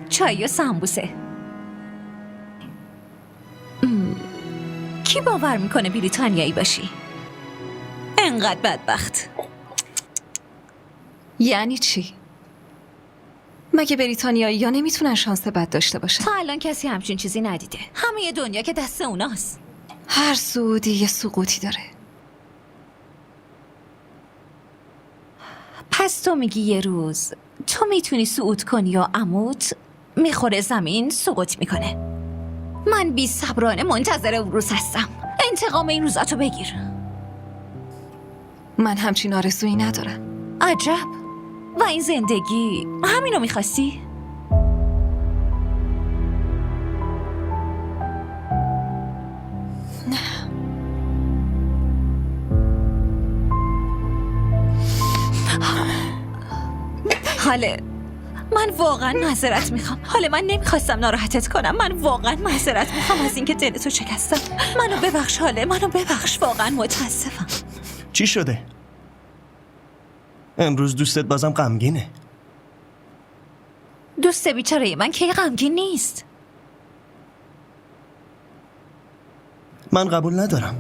چای یا سمبوسه؟ کی باور میکنه بریتانیایی باشی؟ انقدر بدبخت. یعنی چی؟ مگه بریتانیایی یا نمیتونن شانس بد داشته باشن؟ تا الان کسی همچین چیزی ندیده. همه دنیا که دست اوناست. هر سعودی یه سقوطی داره. پس تو میگی یه روز تو میتونی صعود کنی یا عموت میخوره زمین سقوط میکنه. من بی صبرانه منتظر اون روز هستم. انتقام این روزاتو بگیر. من همچین آرزویی ندارم. عجب. و این زندگی همینو میخواستی؟ حاله من واقعا معذرت میخوام. حالا من نمیخواستم ناراحتت کنم. من واقعا معذرت میخوام از اینکه دلتو شکستم. منو ببخش حاله. منو ببخش. واقعا متاسفم. چی شده؟ امروز دوستت بازم غمگینه. دوست بیچاره من که غمگین نیست. من قبول ندارم.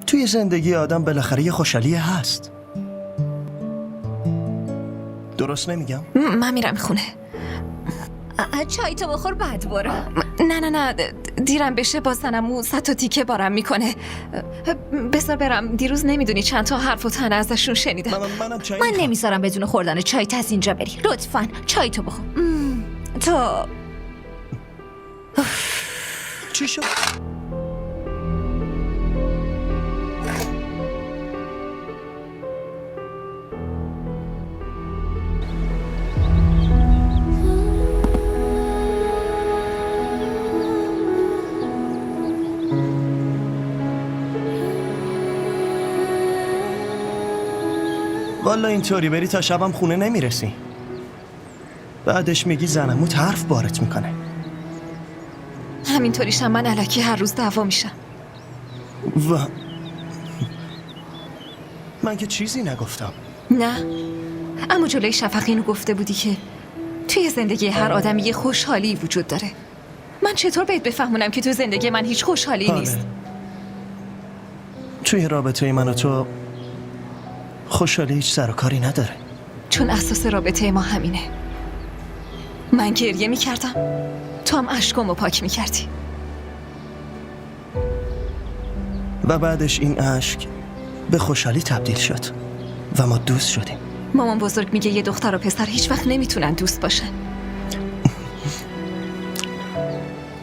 توی زندگی آدم بالاخره یه خوشحالی هست. درست نمیگم؟ من میرم خونه. چای تو بخور بعد برو. نه دیرم بشه بازنمو 100 تا تیکه بارم میکنه. بذار برم. دیروز نمیدونی چند تا حرف و طعنه ازشون شنیدم. من نمیذارم بدون خوردن چای تا از اینجا بری. لطفاً چای تو بخور. تو چی شد؟ والا اینطوری بری تا شبم خونه نمیرسی. بعدش میگی زنموت حرف بارت میکنه. همینطوریشم من الکی هر روز دعوا میشم. و من که چیزی نگفتم. نه اما جلوی شفق اینو گفته بودی که توی زندگی هر آدمی یه خوشحالی وجود داره. من چطور بهت بفهمونم که تو زندگی من هیچ خوشحالی نیست؟ توی رابطه من و تو خوشحالی هیچ سر و کاری نداره. چون اساس رابطه ما همینه. من گریه میکردم، تو هم اشکامو پاک میکردی. و بعدش این اشک به خوشحالی تبدیل شد و ما دوست شدیم. مامان بزرگ میگه یه دختر و پسر هیچ وقت نمیتونن دوست باشن.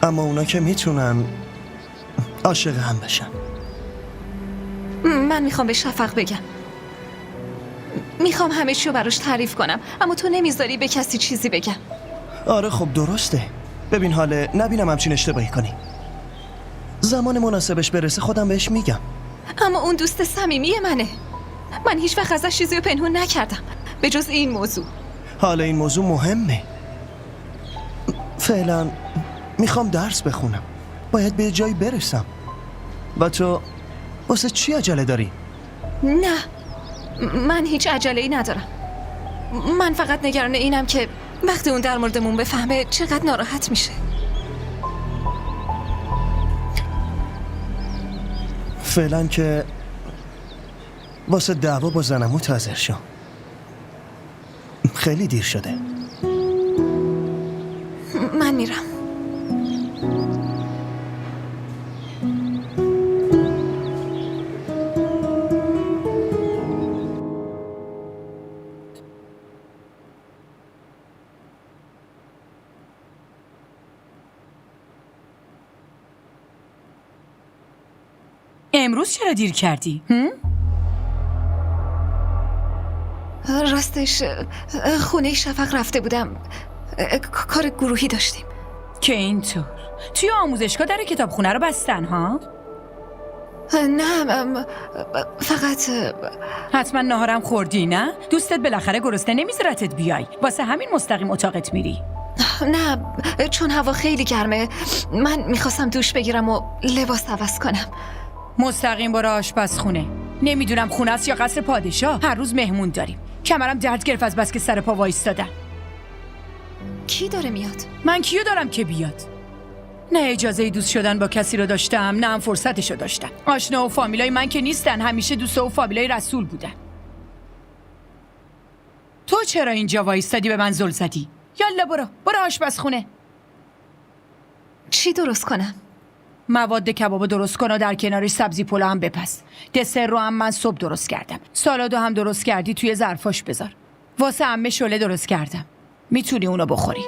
اما اونا که میتونن عاشق هم بشن. من میخوام به شفق بگم. میخوام همه چیو براش تعریف کنم، اما تو نمیذاری به کسی چیزی بگم. آره خب درسته. ببین حاله نبینم همچین اشتباهی کنی. زمان مناسبش برسه خودم بهش میگم. اما اون دوست صمیمی منه. من هیچ وقت ازش چیزی رو پنهون نکردم به جز این موضوع. حالا این موضوع مهمه. فعلا میخوام درس بخونم. باید به جایی برسم. و تو واسه چی عجله داری؟ نه من هیچ عجله‌ای ندارم. من فقط نگران اینم که وقتی اون در موردمون بفهمه چقدر ناراحت میشه. فعلا که واسه دعوا با زنمو حاضر شو. خیلی دیر شده. من میرم. امروز چرا دیر کردی؟ راستش خونه شفق رفته بودم. کار گروهی داشتیم. که اینطور توی آموزشگاه در کتابخونه رو بستن ها؟ نه فقط حتما ناهارم خوردی نه؟ دوستت بالاخره گرسنه نمیذارتت بیای، واسه همین مستقیم اتاقت میری. نه چون هوا خیلی گرمه من میخواستم دوش بگیرم و لباس عوض کنم. مستقیم برو آشپزخونه. نمیدونم خونه است یا قصر پادشاه، هر روز مهمون داریم. کمرم درد گرفت از بس که سر پا وایستادم. کی داره میاد؟ من کیو دارم که بیاد؟ نه اجازه دوست شدن با کسی رو داشتم، نه هم فرصتشو داشتم. آشنا و فامیلای من که نیستن، همیشه دوستا و فامیلای رسول بودن. تو چرا اینجا وایستادی به من زل زدی؟ یالا برو آشپزخونه. چی درست کنم؟ مواد کبابو درست کن و در کنارش سبزی پلو هم بپز. دسر رو هم من صبح درست کردم. سالادو هم درست کردی توی ظرفاش بذار. واسه عمه شله درست کردم. میتونی اونو بخوری.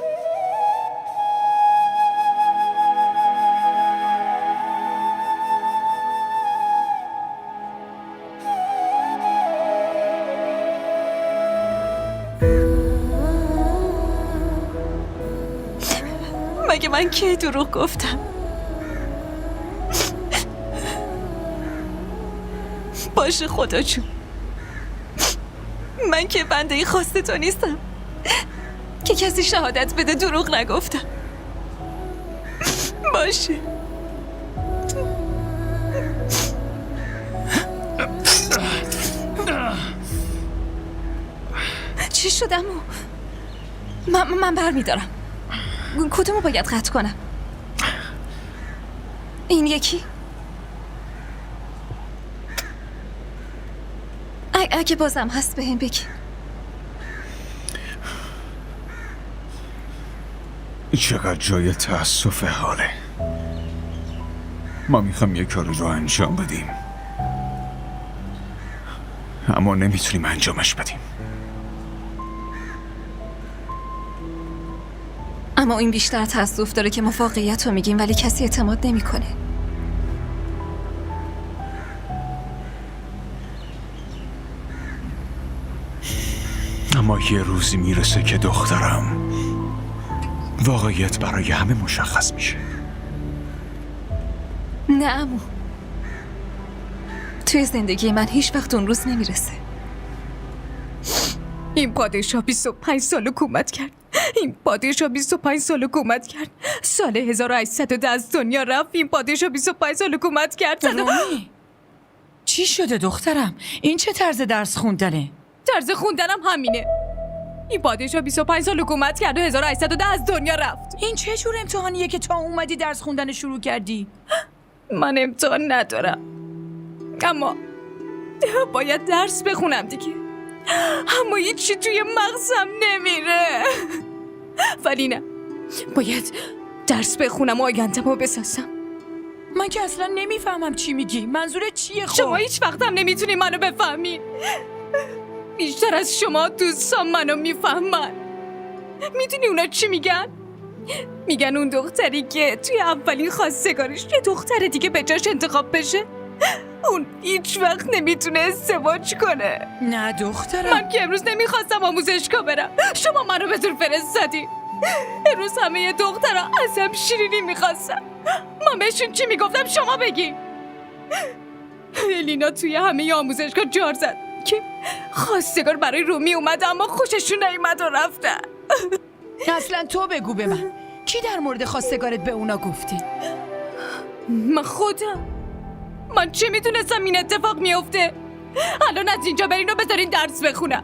مگه من کی دروغ گفتم؟ باشه خدا جون، من که بنده خواست تو نیستم که کسی شهادت بده دروغ نگفتم. باشه چی شدم؟ من برمیدارم. کدومو باید قطع کنم؟ این یکی؟ اگه بازم هست بهم بگی. چقدر جای تأسف حاله. ما میخوام یه کاری رو انجام بدیم اما نمیتونیم انجامش بدیم. اما این بیشتر تأسف داره که ما واقعیت رو میگیم ولی کسی اعتماد نمیکنه. اما یه روزی میرسه که دخترم واقعیت برای همه مشخص میشه. نه عمو، توی زندگی من هیچ وقت اون روز نمیرسه. این پادشاه 25 سال حکومت کرد. این پادشاه 25 سال حکومت کرد. سال 1810 از دنیا رفت. این پادشاه 25 سال حکومت کرد. رومی چی شده دخترم؟ این چه طرز درس خوندنه؟ طرز خوندنم همینه. این پادشاه 25 سال حکومت کرد و 1810 از دنیا رفت. این چه جور امتحانیه که تا اومدی درس خوندن شروع کردی؟ من امتحان ندارم اما باید درس بخونم دیگه. اما هیچی توی مغزم نمیره. ولی نه، باید درس بخونم و آینده‌مو بسازم. من که اصلا نمیفهمم چی میگی. منظورت چیه خب؟ شما هیچ وقت هم نمیتونی منو بفهمین. بیشتر از شما دوستان منو میفهمن. میدونی اونا چی میگن؟ میگن اون دختری که توی اولین خواستگاریش یه دختر دیگه به جاش انتخاب بشه اون هیچ وقت نمیتونه ازدواج کنه. نه دخترم، من که امروز نمیخواستم آموزشگاه برم، شما منو به زور فرستادی. امروز همه دخترها ازم شیرینی میخواستم. من بهشون چی میگفتم شما بگی. الینا توی همه آموزشگاه جار زد که خواستگار برای رومی اومد اما خوششون نیومد و رفتن. اصلا تو بگو به من کی در مورد خواستگارت به اونا گفتی؟ من خودم. من چه میدونستم این اتفاق میفته؟ الان از اینجا برین و بذارین درس بخونم.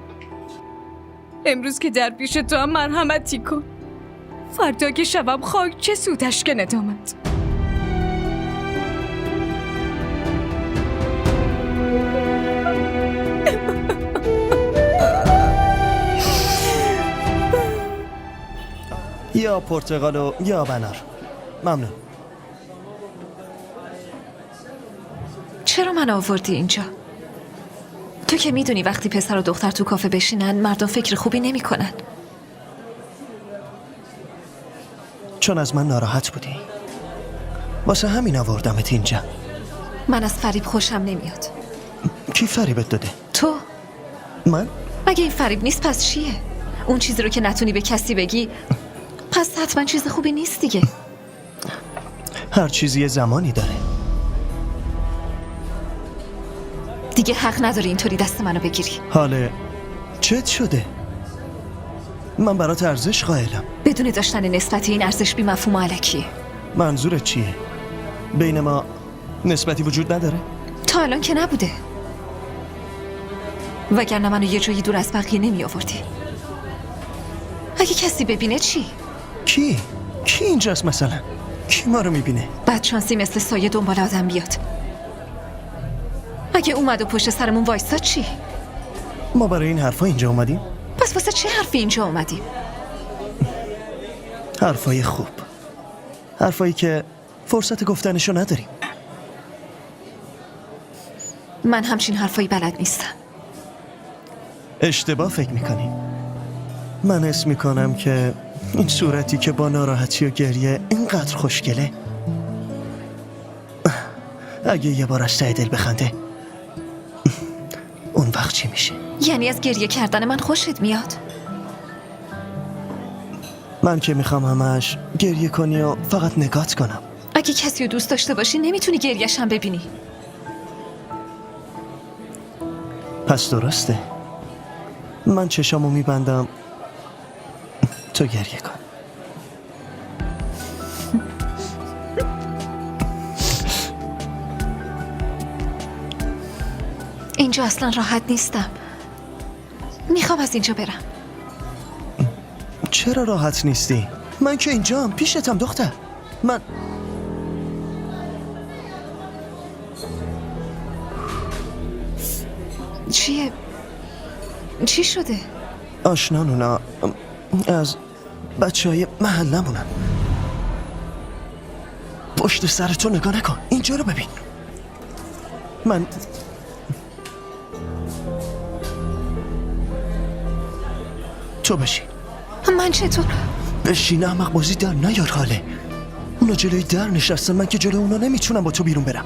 امروز که در پیش تو هم مرحمتی کن. فردا که شبم خاک چه سودش که ندامد. یا پرتقال و یا بنار. ممنون. چرا من آوردی اینجا؟ تو که میدونی وقتی پسر و دختر تو کافه بشینن مردم فکر خوبی نمی کنن. چون از من ناراحت بودی، واسه همین آوردمت اینجا. من از فریب خوشم نمیاد. کی فریبت داده؟ تو؟ من؟ مگه این فریب نیست پس چیه؟ اون چیزی رو که نتونی به کسی بگی پس حتما چیز خوبی نیست دیگه. هر چیزی یه زمانی داره. دیگه حق نداری اینطوری دست منو بگیری. حاله چت شده؟ من برات ارزش قائلم. بدون داشتن نسبتی این ارزش بی مفهوم و الکیه. منظورت چیه؟ بین ما نسبتی وجود نداره؟ تا الان که نبوده، وگرنه منو یه جایی دور از بقیه نمی آوردی. اگه کسی ببینه چی؟ کی اینجاست مثلا؟ کی ما رو میبینه؟ بدشانسی مثل سایه دنبال آدم بیاد. اگه اومد و پشت سرمون وایستاد چی؟ ما برای این حرفا اینجا اومدیم؟ پس واسه چه حرفی اینجا اومدیم؟ حرفای خوب، حرفایی که فرصت گفتنشو نداریم. من همچین حرفایی بلد نیستم. اشتباه فکر میکنی. من حس میکنم که این صورتی که با ناراحتی و گریه اینقدر خوشگله، اگه یه بار از ته دل بخنده اون وقت چی میشه؟ یعنی از گریه کردن من خوشت میاد؟ من که میخوام همش گریه کنی و فقط نگات کنم. اگه کسی رو دوست داشته باشی نمیتونی گریه‌ش هم ببینی. پس درسته، من چشامو میبندم تو گریه کن. اینجا اصلا راحت نیستم. میخوام از اینجا برم. چرا راحت نیستی؟ من که اینجام، پیشتم دختر. من چیه؟ چی شده؟ آشنان اونا از بچه‌های محلمونن. پشت سر تو نگاه نکن، اینجا رو ببین. من تو بشین. من چطور؟ بشین احمق بازی در نیار حاله. اونا جلوی در نشستن، من که جلوی اونا نمیتونم با تو بیرون برم.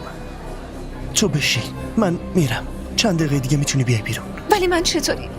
تو بشین، من میرم. چند دقیقه دیگه میتونی بیای بیرون. ولی من چطوری؟